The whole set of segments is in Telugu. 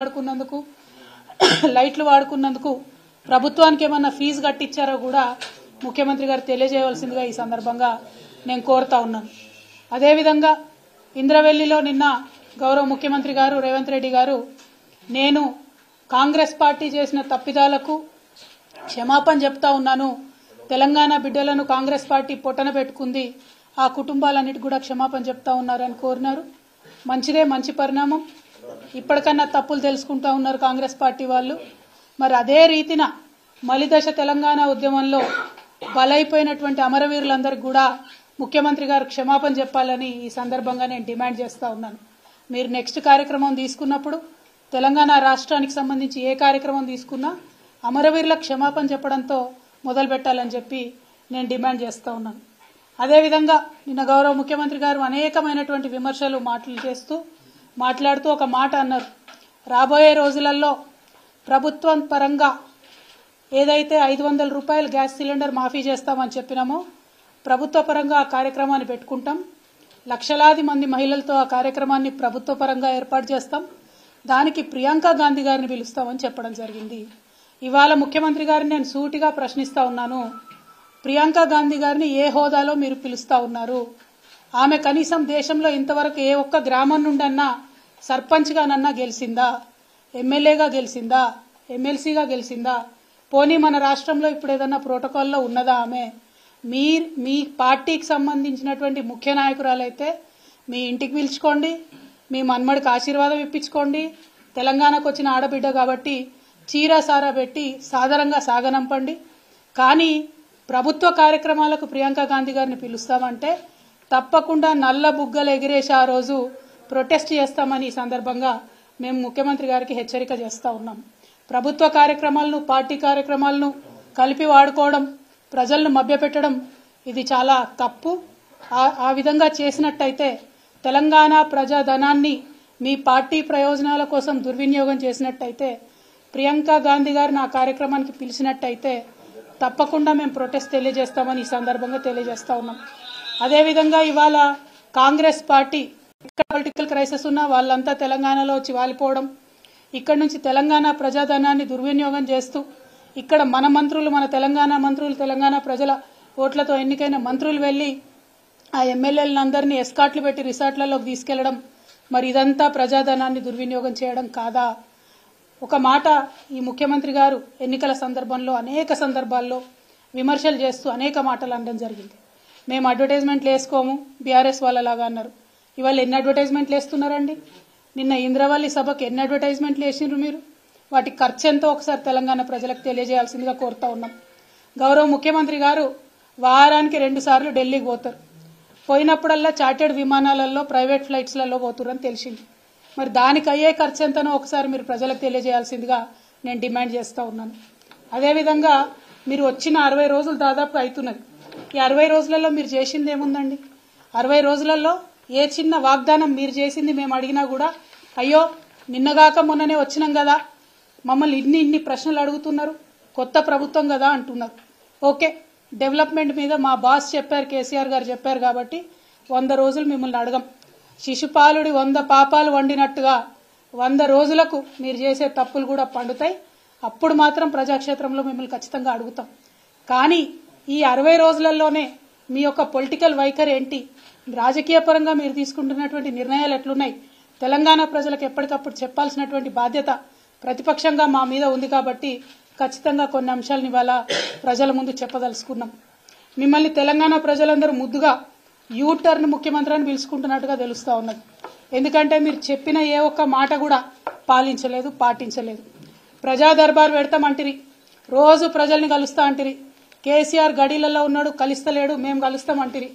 వాడుకున్నందుకు లైట్లు వాడుకున్నందుకు ప్రభుత్వానికి ఏమన్నా ఫీజు కట్టించారో కూడా ముఖ్యమంత్రి గారు తెలియజేయవలసిందిగా ఈ సందర్భంగా నేను కోరుతా ఉన్నాను. అదే విధంగా ఇంద్రవెల్లిలో నిన్న గౌరవ ముఖ్యమంత్రి గారు రేవంత్ రెడ్డి గారు నేను కాంగ్రెస్ పార్టీ చేసిన తప్పిదాలకు క్షమాపణ చెప్తా ఉన్నాను, తెలంగాణ బిడ్డలను కాంగ్రెస్ పార్టీ పొట్టన పెట్టుకుంది, ఆ కుటుంబాలన్నిటికీ కూడా క్షమాపణ చెప్తా ఉన్నారని కోరినారు. మంచిదే, మంచి పరిణామం. ఇప్పటికన్నా తప్పులు తెలుసుకుంటా ఉన్నారు కాంగ్రెస్ పార్టీ వాళ్ళు. మరి అదే రీతిన మలిదశ తెలంగాణ ఉద్యమంలో బలైపోయినటువంటి అమరవీరులందరికీ కూడా ముఖ్యమంత్రి గారు క్షమాపణ చెప్పాలని ఈ సందర్భంగా నేను డిమాండ్ చేస్తా ఉన్నాను. మీరు నెక్స్ట్ కార్యక్రమం తీసుకున్నప్పుడు తెలంగాణ రాష్ట్రానికి సంబంధించి ఏ కార్యక్రమం తీసుకున్నా అమరవీరులకు క్షమాపణ చెప్పడంతో మొదలు పెట్టాలని చెప్పి నేను డిమాండ్ చేస్తా ఉన్నాను. అదేవిధంగా నిన్న గౌరవ ముఖ్యమంత్రి గారు అనేకమైనటువంటి విమర్శలు మాట్లాడుతూ ఒక మాట అన్నారు. రాబోయే రోజులలో ప్రభుత్వం పరంగా ఏదైతే 500 రూపాయలు గ్యాస్ సిలిండర్ మాఫీ చేస్తామని చెప్పినామో ప్రభుత్వ పరంగా ఆ కార్యక్రమాన్ని పెట్టుకుంటాం, లక్షలాది మంది మహిళలతో ఆ కార్యక్రమాన్ని ప్రభుత్వ పరంగా ఏర్పాటు చేస్తాం, దానికి ప్రియాంక గాంధీ గారిని పిలుస్తామని చెప్పడం జరిగింది. ఇవాళ ముఖ్యమంత్రి గారిని నేను సూటిగా ప్రశ్నిస్తా ఉన్నాను, ప్రియాంక గాంధీ గారిని ఏ హోదాలో మీరు పిలుస్తా ఉన్నారు? ఆమె కనీసం దేశంలో ఇంతవరకు ఏ ఒక్క గ్రామం నుండన్నా సర్పంచ్గానన్నా గెలిచిందా, ఎమ్మెల్యేగా గెలిచిందా, ఎమ్మెల్సీగా గెలిచిందా? పోనీ మన రాష్ట్రంలో ఇప్పుడు ఏదన్నా ప్రోటోకాల్లో ఉన్నదా ఆమె? మీ పార్టీకి సంబంధించినటువంటి ముఖ్య నాయకురాలైతే మీ ఇంటికి పిలుచుకోండి, మీ మన్మడికి ఆశీర్వాదం ఇప్పించుకోండి, తెలంగాణకు వచ్చిన ఆడబిడ్డ కాబట్టి చీరా సారా పెట్టి సాధారణంగా సాగనంపండి. కానీ ప్రభుత్వ కార్యక్రమాలకు ప్రియాంక గాంధీ గారిని పిలుస్తామంటే తప్పకుండా నల్ల బుగ్గలు ఎగిరేసి ఆ రోజు ప్రొటెస్ట్ చేస్తామని ఈ సందర్భంగా మేము ముఖ్యమంత్రి గారికి హెచ్చరిక చేస్తా ఉన్నాం. ప్రభుత్వ కార్యక్రమాలను పార్టీ కార్యక్రమాలను కలిపి వాడుకోవడం, ప్రజలను మభ్యపెట్టడం ఇది చాలా తప్పు. ఆ విధంగా చేసినట్టయితే తెలంగాణ ప్రజాధనాన్ని మీ పార్టీ ప్రయోజనాల కోసం దుర్వినియోగం చేసినట్టయితే, ప్రియాంక గాంధీ గారిని ఆ కార్యక్రమానికి పిలిచినట్టయితే తప్పకుండా మేము ప్రొటెస్ట్ తెలియజేస్తామని ఈ సందర్భంగా తెలియజేస్తా ఉన్నాం. అదేవిధంగా ఇవాళ కాంగ్రెస్ పార్టీ పొలిటికల్ క్రైసిస్ ఉన్న వాళ్ళంతా తెలంగాణలో వచ్చి వాలిపోవడం, ఇక్కడి నుంచి తెలంగాణ ప్రజాధనాన్ని దుర్వినియోగం చేస్తూ ఇక్కడ మన మంత్రులు, మన తెలంగాణ మంత్రులు, తెలంగాణ ప్రజల ఓట్లతో ఎన్నికైన మంత్రులు వెళ్లి ఆ ఎమ్మెల్యేలందరినీ ఎస్కాట్లు పెట్టి రిసార్ట్లలోకి తీసుకెళ్లడం, మరి ఇదంతా ప్రజాధనాన్ని దుర్వినియోగం చేయడం కాదా? ఒక మాట ఈ ముఖ్యమంత్రి గారు ఎన్నికల సందర్భంలో అనేక సందర్భాల్లో విమర్శలు చేస్తూ అనేక మాటలు అనడం జరిగింది. మేము అడ్వర్టైజ్మెంట్లు వేసుకోము బీఆర్ఎస్ వాళ్ళలాగా అన్నారు. ఇవాళ ఎన్ని అడ్వర్టైజ్మెంట్లు వేస్తున్నారండి? నిన్న ఇంద్రవల్లి సభకు ఎన్ని అడ్వర్టైజ్మెంట్లు వేసినారు మీరు? వాటి ఖర్చు ఎంతో ఒకసారి తెలంగాణ ప్రజలకు తెలియజేయాల్సిందిగా కోరుతా ఉన్నాం. గౌరవ ముఖ్యమంత్రి గారు వారానికి 2 సార్లు ఢిల్లీకి పోతారు. పోయినప్పుడల్లా చార్టెడ్ విమానాలలో ప్రైవేట్ ఫ్లైట్స్లలో పోతురని తెలిసింది. మరి దానికి అయ్యే ఖర్చు ఎంతనో ఒకసారి మీరు ప్రజలకు తెలియజేయాల్సిందిగా నేను డిమాండ్ చేస్తా ఉన్నాను. అదేవిధంగా మీరు వచ్చిన 60 రోజులు దాదాపు అవుతున్నది. ఈ 60 రోజులలో మీరు చేసింది ఏముందండి? 60 రోజులలో ఏ చిన్న వాగ్దానం మీరు చేసింది మేము అడిగినా కూడా అయ్యో నిన్నగాక మొన్ననే వచ్చినాం కదా, మమ్మల్ని ఇన్ని ప్రశ్నలు అడుగుతున్నారు, కొత్త ప్రభుత్వం కదా అంటున్నారు. ఓకే, డెవలప్మెంట్ మీద మా బాస్ చెప్పారు, కేసీఆర్ గారు చెప్పారు కాబట్టి 100 రోజులు మిమ్మల్ని అడగం. శిశుపాలుడి 100 పాపాలు వండినట్టుగా 100 రోజులకు మీరు చేసే తప్పులు కూడా పండుతాయి. అప్పుడు మాత్రం ప్రజాక్షేత్రంలో మిమ్మల్ని ఖచ్చితంగా అడుగుతాం. కానీ ఈ 60 రోజులలోనే మీ యొక్క పొలిటికల్ వైఖరి ఏంటి, రాజకీయ పరంగా మీరు తీసుకుంటున్నటువంటి నిర్ణయాలు ఎట్లున్నాయి, తెలంగాణ ప్రజలకు ఎప్పటికప్పుడు చెప్పాల్సినటువంటి బాధ్యత ప్రతిపక్షంగా మా మీద ఉంది. కాబట్టి ఖచ్చితంగా కొన్ని అంశాలను ఇవాళ ప్రజల ముందు చెప్పదలుచుకున్నాం. మిమ్మల్ని తెలంగాణ ప్రజలందరూ ముద్దుగా యూటర్న్ ముఖ్యమంత్రి అని పిలుచుకుంటున్నట్టుగా తెలుస్తా ఉన్నది. ఎందుకంటే మీరు చెప్పిన ఏ ఒక్క మాట కూడా పాటించలేదు. ప్రజా దర్బార్ పెడతామంటిరి, రోజు ప్రజల్ని కలుస్తా అంటిరి, కేసీఆర్ గడిలలో ఉన్నాడు కలుస్తలేడు, మేము కలుస్తామంటిరి.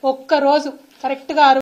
ఒక్క రోజు కరెక్ట్గా